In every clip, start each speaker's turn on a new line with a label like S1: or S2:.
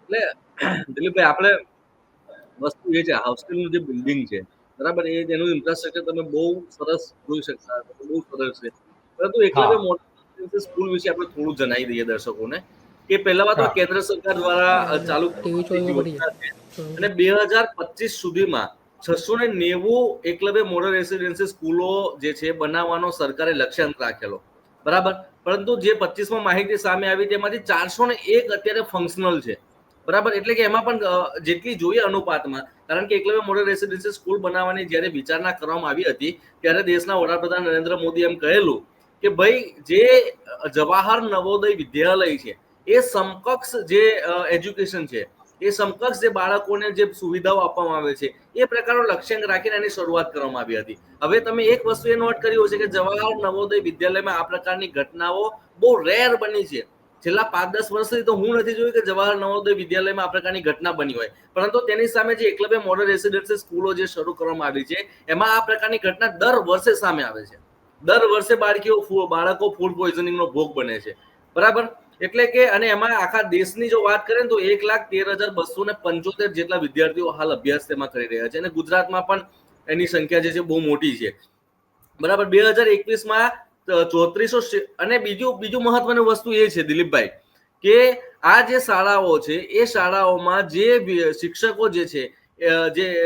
S1: એટલે દિલીપભાઈ આપણે વસ્તુ એ છે, હોસ્ટેલનું જે બિલ્ડિંગ છે, બરાબર, એનું ઇન્ફ્રાસ્ટ્રક્ચર તમે બહુ સરસ જોઈ શકતા હશો, બહુ સરસ છે. પરંતુ એકલવ્ય
S2: હા
S1: મોડલ સ્કૂલ વિશે આપણે થોડું જણાવી દઈએ દર્શકોને કે પહેલા વાત તો
S2: હા
S1: કેન્દ્ર સરકાર દ્વારા ચાલુ
S3: ટીવી
S1: કરવામાં
S3: ચોવીસ પડી
S1: યોજના છે અને
S3: જાય
S1: 2025 સુધીમાં 690 એકલવ્ય મોડલ રેસિડેન્સી સ્કૂલો જે છે બનાવવાનો સરકારે લક્ષ્યાંક રાખેલો, બરાબર. પરંતુ જે 25માં માહિતી સામે આવી તેમાંથી 401 અત્યારે ફંક્શનલ છે, બરાબર. એટલે કે એમાં પણ જેટલી જોઈએ અનુપાતમાં, કારણ કે એકલવ્ય મોડલ રેસિડેન્સી સ્કૂલ બનાવવાની જ્યારે વિચારણા કરવામાં આવી હતી ત્યારે દેશના વડાપ્રધાન નરેન્દ્ર મોદી એમ કહેલું કે ભાઈ જે જવાહર નવોદય વિદ્યાલય છે એ સમકક્ષ જે એજ્યુકેશન છે, એ સમકક્ષ જે બાળકોને જે સુવિધાઓ આપવામાં આવે છે એ પ્રકારનો લક્ષ્યાંક રાખીને એની શરૂઆત કરવામાં આવી હતી. હવે તમે એક વસ્તુ એ નોટ કર્યું હશે કે જવાહર નવોદય વિદ્યાલયમાં આ પ્રકારની ઘટનાઓ બહુ રેર બની છે. છેલ્લા 5-10 વર્ષથી તો હું નથી જોયું કે જવાહર નવોદય વિદ્યાલયમાં આ પ્રકારની ઘટના બની હોય, પરંતુ તેની સામે જે એકલવ્ય મોડલ રેસિડેન્સી સ્કૂલો જે શરૂ કરવામાં આવી છે એમાં આ પ્રકારની ઘટના દર વર્ષે સામે આવે છે. દર વર્ષે બાળકો ફૂડ પોઈઝનિંગનો ભોગ બને છે, બરાબર. એટલે કે અને એમાં આખા દેશની જો વાત કરીએ તો 1,13,275 જેટલા વિદ્યાર્થીઓ હાલ અભ્યાસ તેમાં કરી રહ્યા છે અને ગુજરાતમાં પણ એની સંખ્યા જે છે બહુ મોટી છે, બરાબર. 2021માં 3400 અને બીજું મહત્વની વસ્તુ એ છે દિલીપભાઈ કે આ જે શાળાઓ છે એ શાળાઓમાં જે શિક્ષકો જે છે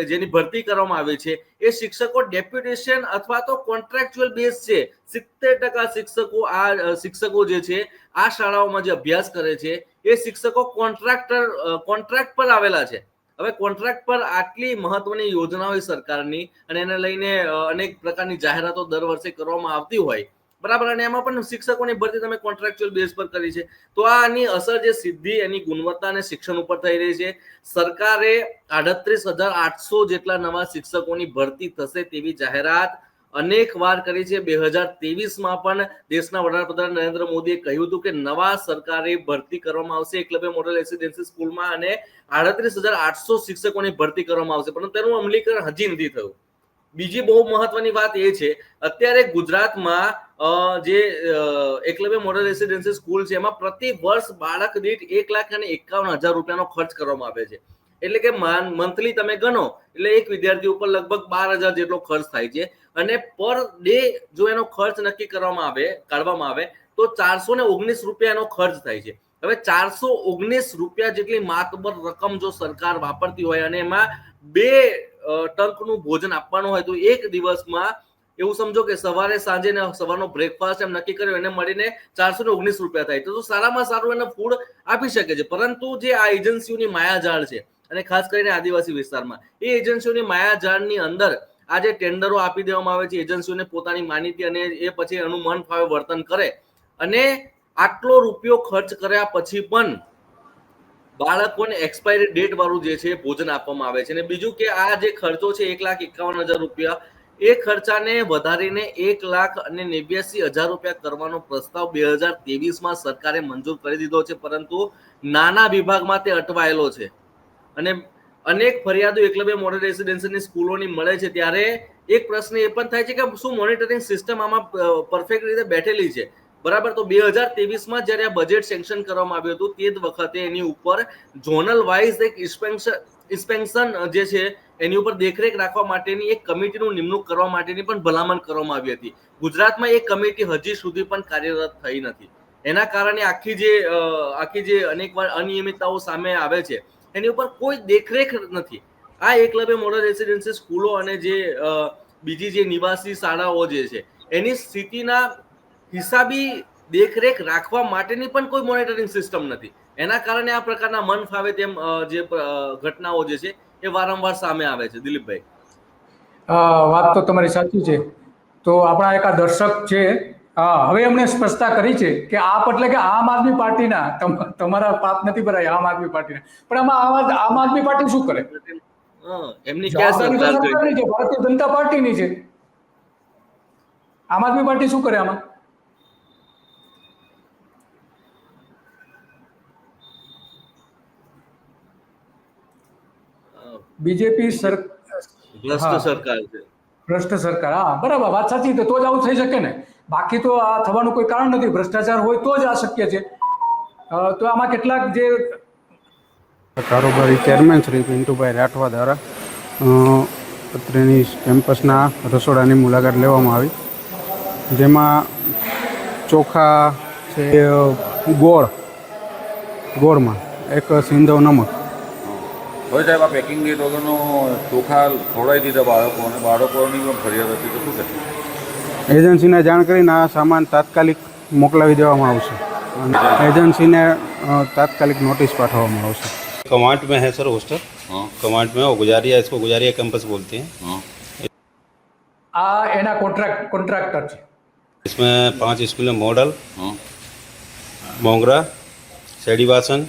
S1: જેની ભરતી કરવામાં આવે છે એ શિક્ષકો ડેપ્યુટેશન અથવા તો કોન્ટ્રાક્ચ્યુઅલ બેઝ છે. 70% શિક્ષકો જે છે આ શાળાઓમાં જે અભ્યાસ કરે છે એ શિક્ષકો કોન્ટ્રાક્ટ પર આવેલા છે. હવે કોન્ટ્રાક્ટ પર આટલી મહત્વની યોજનાઓ સરકારની અને એને લઈને અનેક પ્રકારની જાહેરાતો દર વર્ષે કરવામાં આવતી હોય, બરાબર. અને એમાં પણ શિક્ષકોની ભરતી તમે કોન્ટ્રાક્ચ્યુઅલ બેઝ પર કરી છે, તો આની અસર જે સીધી એની ગુણવત્તા અને શિક્ષણ ઉપર થઈ રહી છે. સરકારે 38,800 જેટલા નવા શિક્ષકોની ભરતી થશે તેવી જાહેરાત અનેક વાર કરી છે. 2023માં પણ દેશના વડાપ્રધાન નરેન્દ્ર મોદીએ કહ્યું હતું કે નવા સરકારે ભરતી કરવામાં આવશે એકલવ્ય મોડલ રેસિડેન્સી સ્કૂલમાં અને 38,800 શિક્ષકોની ભરતી કરવામાં આવશે, પરંતુ તેનું અમલીકરણ હજી નથી થયું. બીજી બહુ મહત્વની વાત એ છે, અત્યારે ગુજરાતમાં જે એકલવ્ય મોડલ રેસિડેન્સી સ્કૂલ છે એમાં પ્રતિ વર્ષ બાળક દીઠ 1,51,000 રૂપિયાનો ખર્ચ કરવામાં આવે છે. એટલે કે મંથલી તમે ગણો એટલે એક વિદ્યાર્થી ઉપર લગભગ 12,000 જેટલો ખર્ચ થાય છે અને પર ડે જો એનો ખર્ચ નક્કી કાઢવામાં આવે તો 419 રૂપિયા એનો ખર્ચ થાય છે. હવે 419 રૂપિયા જેટલી માતબર રકમ જો સરકાર વાપરતી હોય અને એમાં 2 ટંકનું ભોજન આપવાનું હોય તો એક દિવસમાં એવું સમજો કે સવારે સાંજે ને સવારનો બ્રેકફાસ્ટ એમ નક્કી કર્યો એને મળીને 419 રૂપિયા થાય, તો સારામાં સારું એને ફૂડ આપી શકે છે. પરંતુ જે આ એજન્સીઓની માયાજાળ છે અને ખાસ કરીને આદિવાસી વિસ્તારમાં એ એજન્સીઓની માયાજાળની અંદર આ જે ટેન્ડરો આપી દેવામાં આવે છે એજન્સીઓને પોતાની માહિતી અને એ પછી એનું મન ફાવે વર્તન કરે અને આટલો રૂપિયો ખર્ચ કર્યા પછી પણ બાળકોને એક્સપાયરી ડેટ વાળું જે છે ભોજન આપવામાં આવે છે. અને બીજું કે આ જે ખર્ચો છે 1,51,000 રૂપિયા એ ખર્ચાને વધારીને 1,89,000 રૂપિયા કરવાનો પ્રસ્તાવ 2023માં સરકારે મંજૂર કરી દીધો છે, પરંતુ નાના વિભાગમાં તે અટવાયેલો છે અને અનેક ફરિયાદો એકલવ્ય મોડલ રેસિડેન્સીની સ્કૂલોની મળે છે. ત્યારે એક પ્રશ્ન એ પણ થાય છે કે શું મોનિટરિંગ સિસ્ટમ આમાં પરફેક્ટ રીતે બેઠેલી છે, બરાબર. તો 2023માં જ્યારે આ બજેટ સેન્કશન કરવામાં આવ્યું હતું તે જ વખતે એની ઉપર ઝોનલ વાઇઝ એક ઇન્સ્પેક્શન જે છે એની ઉપર દેખરેખ રાખવા માટેની એક કમિટીનું નિમણૂક કરવા માટેની પણ ભલામણ કરવામાં આવી હતી. ગુજરાતમાં એક કમિટી હજી સુધી પણ કાર્યરત થઈ નથી. એના કારણે આખી જે અનેકવાર અનિયમિતતાઓ સામે આવે છે એની ઉપર કોઈ દેખરેખ નથી. આ એકલવ્ય મોડલ રેસિડેન્સી સ્કૂલો અને જે બીજી જે નિવાસી શાળાઓ જે છે એની સ્થિતિના હિસાબી દેખરેખ રાખવા માટેની પણ કોઈ મોનિટરિંગ સિસ્ટમ નથી. એના કારણે આ પ્રકારના મન ફાવે તેમ જે ઘટનાઓ જે છે એ વારંવાર સામે આવે છે. દિલીપભાઈ,
S2: વાત તો તમારી સાચી છે. તો આપણા એક આ દર્શક છે, હવે એમણે સ્પષ્ટતા કરી છે કે આપ એટલે કે આમ આદમી પાર્ટીના તમારા પાપ નથી ભરાય આમ આદમી પાર્ટીના, પણ આમાં આમ આદમી પાર્ટી શું કરે?
S1: એમની ક્યાં
S2: જવાબદારી તો
S1: સરકાર
S2: સરકારની છે, ભારતીય જનતા પાર્ટીની છે. આમ આદમી પાર્ટી શું કરે આમાં? બીજેપી
S1: ભ્રષ્ટ સરકાર છે.
S2: ભ્રષ્ટ સરકાર, હા બરાબર, વાત સાચી. તો જ આવું થઈ શકે ને, બાકી તો આ થવાનું કોઈ કારણ નથી. ભ્રષ્ટાચાર હોય તો જ આ શક્ય છે. તો આમાં કેટલાક જે
S3: કારોબારી ચેરમેન શ્રી પિન્ટુભાઈ રાઠવા દ્વારા અત્રેની કેમ્પસના રસોડાની મુલાકાત લેવામાં આવી, જેમાં ચોખા છે, ગોળમાં એક સિંધવ નમક.
S4: હવે સાહેબ આ પેકિંગ ડેટ વગરનો ચોખા ખવડાવી દીધા બાળકોને, બાળકોની પણ ફરિયાદ હતી તો શું કહેશો?
S3: એજન્સીને જાણ કરીને આ સામાન તાત્કાલિક મોકલાવી દેવામાં આવશે અને એજન્સીને તાત્કાલિક નોટિસ પાઠવવામાં આવશે.
S5: कमांड में है सर हॉस्टल,
S4: हाँ
S5: कमांड में, वो गुजारिया, इसको गुजारिया कैंपस बोलते हैं.
S4: हाँ
S2: આ એના કોન્ટ્રાક્ટર છે.
S5: इसमें 5 स्कूल हैं: मॉडल,
S4: हाँ
S5: मोंगरा, सेडीवासन,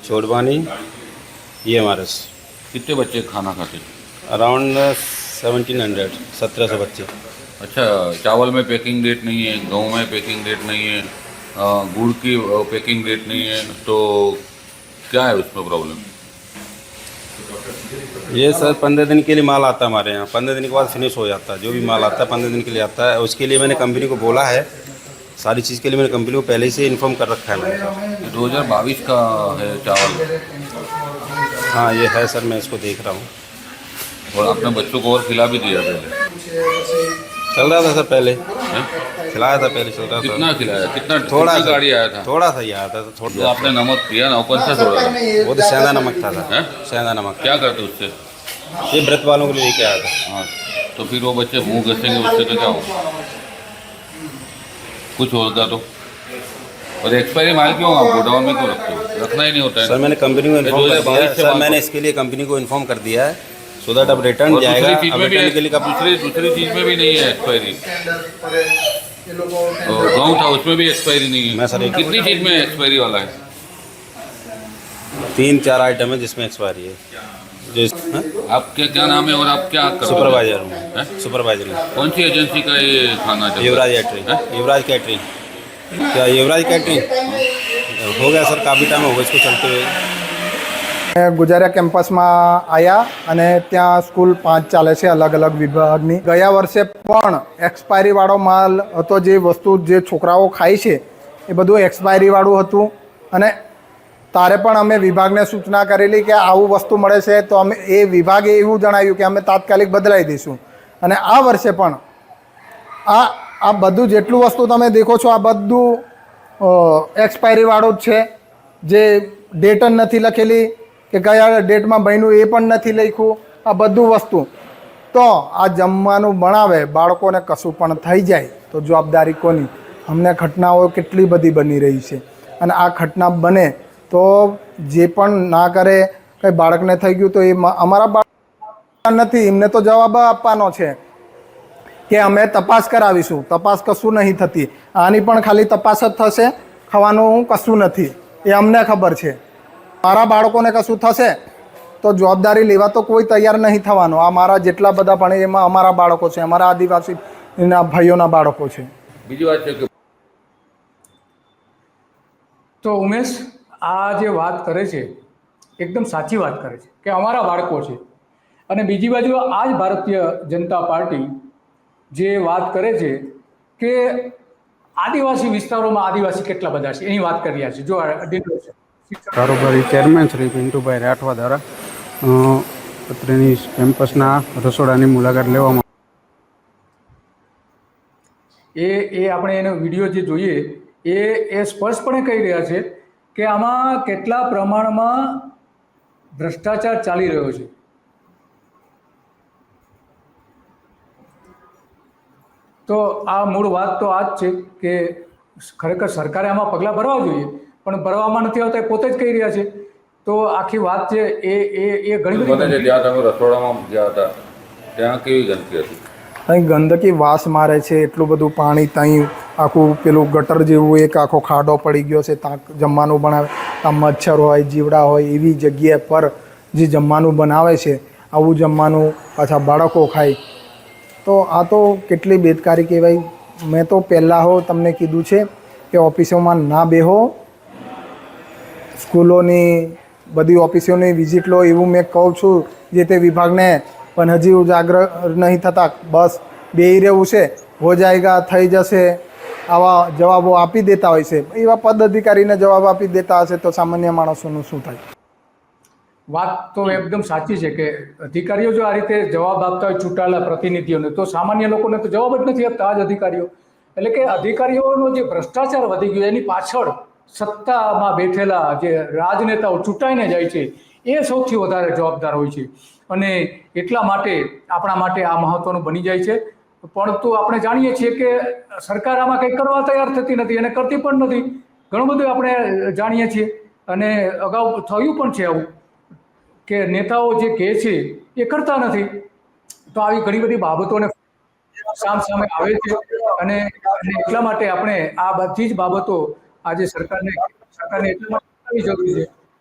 S5: छोड़वानी, EMRS.
S4: कितने बच्चे खाना खाते हैं?
S5: अराउंड 1700 बच्चे.
S4: अच्छा, चावल में पैकिंग डेट नहीं है, गेहूँ में पैकिंग डेट नहीं है, गुड़ की पैकिंग डेट नहीं है, तो क्या है उसमें प्रॉब्लम?
S5: ये सर 15 दिन के लिए माल आता है हमारे यहाँ, 15 दिन के बाद फिनिश हो जाता है. जो भी माल आता है 15 दिन के लिए आता है. उसके लिए मैंने कंपनी को बोला है, सारी चीज़ के लिए मैंने कंपनी को पहले से इन्फॉर्म कर रखा है मैंने सर.
S4: 2022 का है चावल,
S5: हाँ ये है सर, मैं इसको देख रहा हूँ.
S4: और आपने बच्चों को और खिला भी दिया पहले?
S5: चल रहा था सर पहले,
S4: हैं?
S5: खिलाया था पहले, चल रहा
S4: कितना
S5: था.
S4: खिलाया? कितना
S5: थोड़ा
S4: कितनी
S5: सा
S4: गाड़ी आया था?
S5: थोड़ा सा ही आया था,
S4: जो
S5: थोड़ा.
S4: आपने नमक पिया ना, वो कौन सा छोड़ा था?
S5: वो तो सेंधा नमक था सर,
S4: हैं?
S5: सेंधा नमक.
S4: क्या करते उससे?
S5: ये व्रत वालों के लिए लेके आया था.
S4: हाँ, तो फिर वो बच्चे मुंह घसेंगे, उससे तो क्या होगा? कुछ होता तो? और एक्सपायरी माल क्यों आप गोडाउन में क्यों रखते हो? रखना ही नहीं होता है.
S5: सर मैंने कंपनी को इन्फॉर्म कर दिया है,
S4: 2022 से
S5: सर
S4: बात
S5: मैंने
S4: हो।
S5: इसके लिए कंपनी को इन्फॉर्म कर दिया है, सो दैट अब रिटर्न
S4: और
S5: जाएगा.
S4: दूसरी चीज
S5: अब
S4: में भी
S5: रिटर्न के लिए कब
S4: दूसरी चीज में भी नहीं है एक्सपायरी. गाँव था उसमें भी एक्सपायरी नहीं
S5: मैं
S4: है.
S5: सर एक-
S4: कितनी चीज में एक्सपायरी वाला है?
S5: 3-4 आइटम है जिसमें एक्सपायरी है. जो हाँ?
S4: आपके क्या नाम है और आप क्या करते हो?
S5: सुपरवाइजर हूँ,
S4: हैं?
S5: सुपरवाइजर हूँ.
S4: कौन सी एजेंसी का ये खाना चलता है?
S5: युवराज कैटरिंग,
S4: हैं?
S5: युवराज कैटरिंग. क्या युवराज कैटरिंग हो गया सर, काफ़ी टाइम हो गया इसको चलते हुए.
S6: ગુજારિયા કેમ્પસમાં આવ્યા અને ત્યાં સ્કૂલ 5 ચાલે છે અલગ અલગ વિભાગની. ગયા વર્ષે પણ એક્સપાયરીવાળો માલ હતો, જે વસ્તુ જે છોકરાઓ ખાય છે એ બધું એક્સપાયરીવાળું હતું. અને તારે પણ અમે વિભાગને સૂચના કરેલી કે આવું વસ્તુ મળે છે, તો અમે એ વિભાગે એવું જણાવ્યું કે અમે તાત્કાલિક બદલાવી દઈશું. અને આ વર્ષે પણ આ બધું જેટલું વસ્તુ તમે દેખો છો આ બધું એક્સપાયરીવાળું જ છે. જે ડેટ જ નથી લખેલી કે કયા ડેટમાં બન્યું એ પણ નથી લખ્યું. આ બધું વસ્તુ તો આ જમવાનું બનાવે બાળકોને કશું પણ થઈ જાય તો જવાબદારી કોની? અમને ઘટનાઓ કેટલી બધી બની રહી છે, અને આ ઘટના બને તો જે પણ ના કરે, કંઈ બાળકને થઈ ગયું તો એ અમારા બાળક નથી, એમને તો જવાબ આપવાનો છે કે અમે તપાસ કરાવીશું. તપાસ કશું નહીં થતી, આની પણ ખાલી તપાસ જ થશે, ખાવાનું કશું નથી, એ અમને ખબર છે. મારા બાળકોને કશું થશે તો જવાબદારી લેવા તો કોઈ તૈયાર નહીં થવાનો. આ મારા જેટલા બધા ભણે એમાં અમારા બાળકો છે, અમારા આદિવાસીના ભાઈઓના બાળકો છે.
S4: બીજી વાત છે કે
S2: તો ઉમેશ આ જે વાત કરે છે એકદમ સાચી વાત કરે છે કે અમારા બાળકો છે. અને બીજી બાજુ આ જ ભારતીય જનતા પાર્ટી જે વાત કરે છે કે આદિવાસી વિસ્તારોમાં આદિવાસી કેટલા બધા છે એની વાત કરી રહ્યા છે. જો
S3: કારોબારી ચેરમેન શ્રી પિન્ટુભાઈ રાઠવા દ્વારા અત્રેની કેમ્પસના રસોડાની મુલાકાત લેવામાં
S2: એ આપણે એનો વિડીયો જે જોઈએ એ સ્પષ્ટપણે કહી રહ્યા છે કે આમાં કેટલા પ્રમાણમાં ભ્રષ્ટાચાર ચાલી રહ્યો છે. તો આ મૂળ વાત તો આ જ છે કે ખરેખર સરકારે આમાં પગલાં ભરવા જોઈએ, પણ ભરવામાં નથી આવતા, એ પોતે જ કહી રહ્યા છે. તો આખી વાત છે એ ઘણી
S4: મને જે
S2: બધી
S4: ત્યાં તમે રસોડામાં ગયા હતા ત્યાં કેવી ગંદકી હતી?
S6: અહીં ગંદકી વાસ મારે છે, એટલું બધું પાણી, ત્યાં આખું પેલું ગટર જેવું એક આખો ખાડો પડી ગયો છે, ત્યાં જમવાનું બનાવે, ત્યાં મચ્છર હોય, જીવડા હોય, એવી જગ્યા પર જે જમવાનું બનાવે છે આવું જમવાનું પાછા બાળકો ખાય તો આ તો કેટલી બેદકારી કહેવાય. મેં તો પહેલાં તમને કીધું છે કે ઓફિસોમાં ના બેહો, સ્કૂલોની બધી ઓફિસોની વિઝિટ લો, એવું મેં કહું છું જે તે વિભાગને. પણ હજી ઉજાગર નહીં થતા, બસ બેહી રહેવું છે, હો જાયગા, થઈ જશે, આવા જવાબો આપી દેતા હોય છે. એવા પદ અધિકારીને જવાબ આપી દેતા હશે તો સામાન્ય માણસોનું શું થાય?
S2: વાત તો એકદમ સાચી છે કે અધિકારીઓ જો આ રીતે જવાબ આપતા હોય ચૂંટાયેલા પ્રતિનિધિઓને, તો સામાન્ય લોકોને તો જવાબ જ નથી આપતા આ જ અધિકારીઓ. એટલે કે અધિકારીઓનો જે ભ્રષ્ટાચાર વધી ગયો એની પાછળ સત્તામાં બેઠેલા જે રાજનેતાઓ ચૂંટાઈને જાય છે એ સૌથી વધારે જવાબદાર હોય છે. અને એટલા માટે આપણા માટે આ મહત્વનું બની જાય છે. પરંતુ આપણે જાણીએ છીએ કે સરકાર આમાં કંઈ કરવા તૈયાર થતી નથી અને કરતી પણ નથી. ઘણું બધું આપણે જાણીએ છીએ અને અગાઉ થયું પણ છે આવું કે નેતાઓ જે કહે છે એ કરતા નથી. તો આવી ઘણી બધી બાબતોને સામે આવે છે અને એટલા માટે આપણે આ બધી જ બાબતો આજે સરકારને એટલા માટે કરવી જરૂરી છે